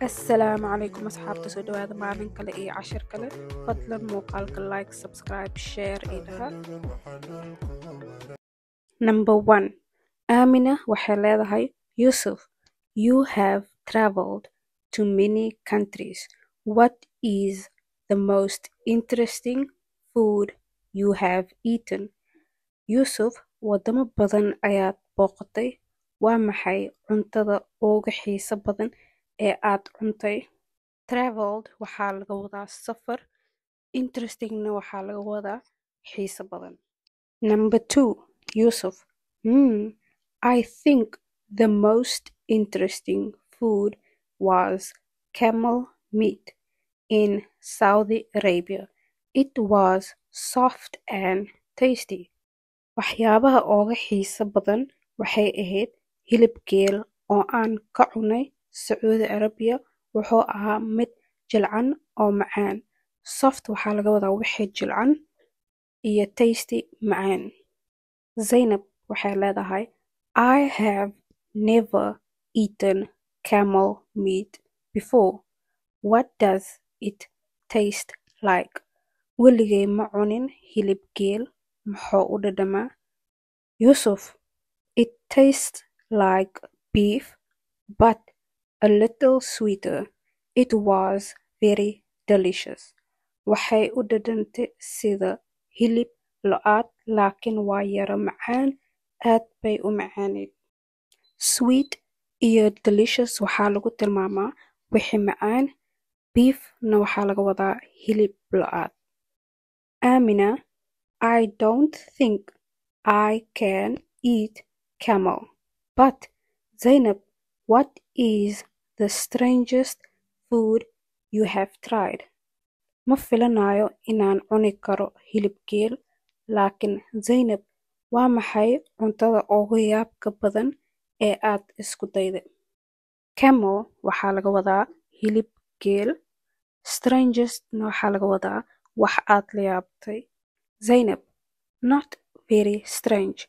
السلام عليكم أصحاب تسودو هذا مالin kale iyo cashir kale fadlan muuqaalka like subscribe share idaha number 1 Amina waxay leedahay Yusuf you have traveled to many countries what is the most interesting food you have eaten Yusuf wadamo badan ayaad booqatay waa maxay cuntada ugu xiiso badan ee aad cuntay traveled waxaa laga wadaa safar interestingna waxaa laga wadaa xiiso badan number 2 Yusuf I think the most interesting food was camel meat in Saudi Arabia it was soft and tasty waxyaabaha uga xiiso badan waxay ahayd hilib geel oo aan ka cunay Saudi Arabia wuxuu ahaa mid jilcan oo macaan soft waxaa laga wadaa wixii jilcan iyo tasty macaan Zainab waxay leedahay I have never eaten camel meat before what does it taste like weligay ma cunin hilib geel muxuu u dhadhamaa Yusuf it tastes like beef but a little sweeter it was very delicious waxay u dhadhantay sida hilib lo-aad laakiin waa yara macaan aad bay u macaaneed sweet iyo delicious waxaa lagu tilmaamaa wixii macaan beefna waxaa laga wadaa hilib lo-aad Amina I don't think I can eat camel but Zainab what is the strangest food you have tried ma filanayo inaan cuni karo hilib geel laakiin Zainab waa maxay cuntada ugu yaabka badan ee aad isku dayday camel waxaa laga wadaa hilib geel strangestna waxaa laga wadaa wax aad la yaabtay Zainab not very strange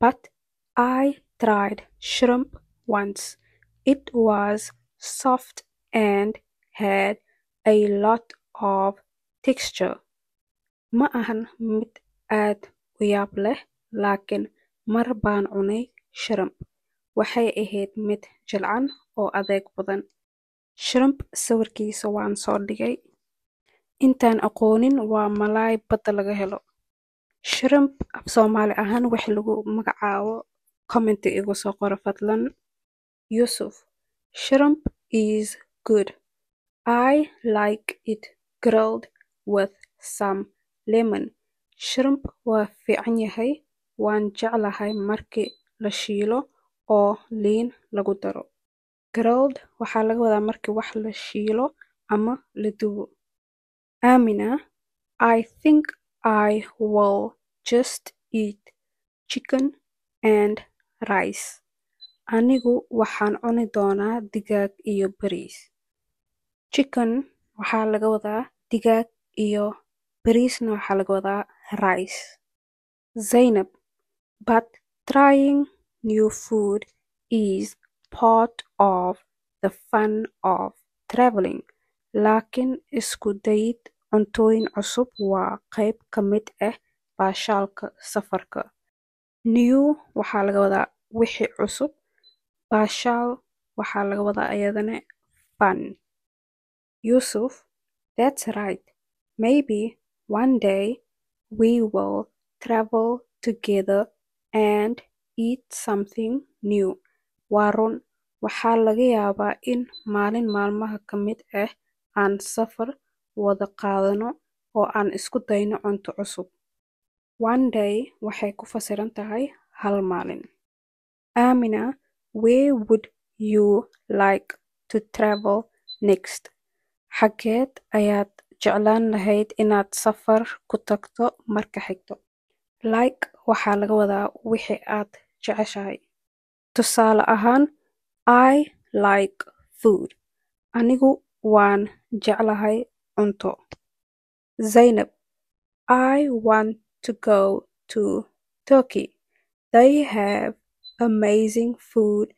but I tried shrimp once it was soft and had a lot of texture ma ahan mid aad u yaab leh laakiin mar baan cunay shrimp waxay ahayd mid jilcan oo adeeg badan shrimp sawirkiisa waan soo dhigay intaan aqoonin waa malaay badda laga helo shrimp af soomaali ahaan wax lagu magacaabo commenti igu soo qoro fadlan Yusuf shrimp is good I like it grilled with some lemon shrimp waa fiican yahay waan jeclahay markii la shiilo oo liin lagu daro grilled waxaa laga wadaa markii wax la shiilo ama la dubo Amina I think I will just eat chicken and rice anigu waxaan cuni doonaa digaag iyo bariis chicken waxaa laga wadaa digaag iyo bariisna waxaa laga wadaa rice Zainab but trying new food is part of the fun of traveling laakiin isku dayid cuntooyin cusub waa qayb ka mid ah baashaalka safarka new waxaa laga wadaa wixii cusub baashaal waxaa laga wadaa ayadana fun Yusuf that's right maybe one day we will travel together and eat something new waa run waxaa laga yaabaa in maalin maalmaha ka mid ah aan safar wada qaadano oo aan isku dayno cunto cusub one day waxay ku fasiran tahay hal maalin Amina where would you like to travel next xageed ayaad jeclaan lahayd inaad safar ku tagto marka xigto like waxaa laga wadaa wixii aad jeceshahay tusaale ahaan I like food anigu waan jeclahay cunto Zainab I want to go to Turkey they have amazing food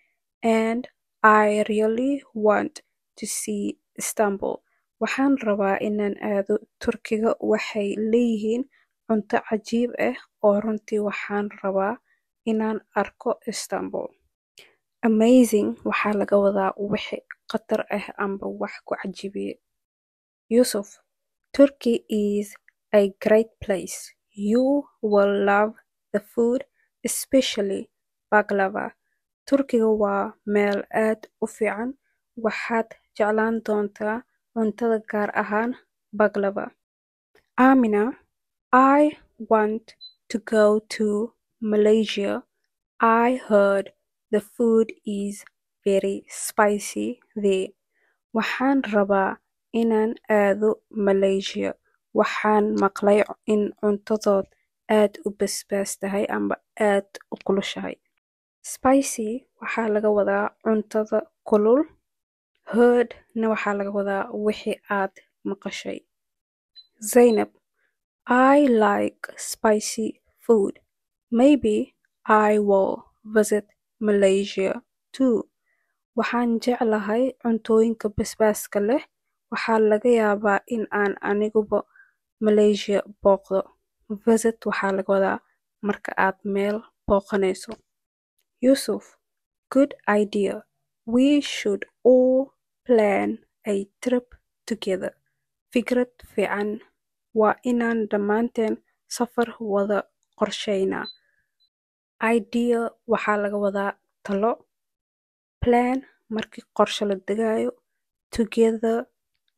and I really want to see Istanbul. Waxaan rabaa inaan aado Turkiga. Waxay leeyihiin cunto cajiib ah oo runtii waxaan rabaa inaan arko Istanbul. Amazing waxaa laga wadaa wixii khatar ah amba wax ku cajibiye. Yusuf, Turkey is a great place. You will love the food, especially baklava. Turkiga waa meel aad u fiican. Waxaad jeclaan doontaa cuntada gaar ahaan baklava. Amina, I want to go to Malaysia. I heard the food is very spicy there. Waxaan rabaa inaan aado Malaysia. Waxaan maqlay in cuntadood aad u basbaas tahay amba aad u kulushahay. Spicy waxaa laga wadaa cuntada kulul. Heard na waxaa laga wadaa wixii aad maqashay. Zainab, I like spicy food. Maybe I will visit Malaysia too. Waxaan jeclahay cuntooyinka basbaaska leh. Waxaa laga yaabaa in aan aniguba Malaysia booqdo. Visit waxaa laga wadaa marka aad meel booqanayso. Yusuf, good idea. We should all plan a trip together. Fikrad fiican. Waa inaan dhammaanteen safar wada qorsheynaa. Idea waxaa laga wadaa talo. Plan markii qorshe la degayo. Together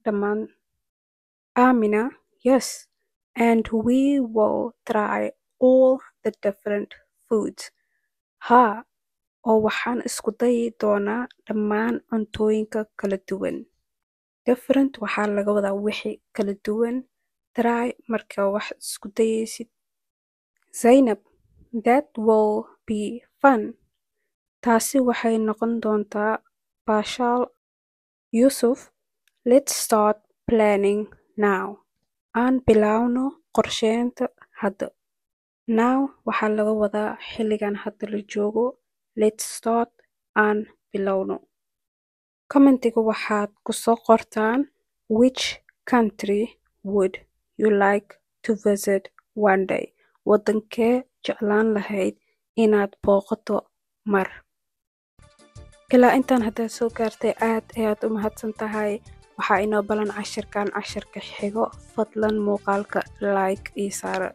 dhammaan. Amina, yes, and we will try all the different foods. Haa, oo waxaan isku dayi doonaa dhammaan cuntooyinka kala duwan. Different waxaa laga wadaa wixii kala duwan. Try marka wax isku dayaysid. Zainab, that will be fun. Taasi waxay noqon doontaa baashaal. Yusuf, let's start planning now. Aan bilowno qorsheynta hadda. Now waxaa laga wadaa xilligan hadda la joogo. Let's start aan bilowno. Commentiga waxaad ku soo qortaan which country would you like to visit one day. Wadankee jeclaan lahayd inaad booqato mar. Ilaa intaan haddaad soo gaartay aad ayaad u mahadsan tahay. Waxaa inoo balan cashirkan cashirka xigo. Fadlan muuqaalka like iyo saara.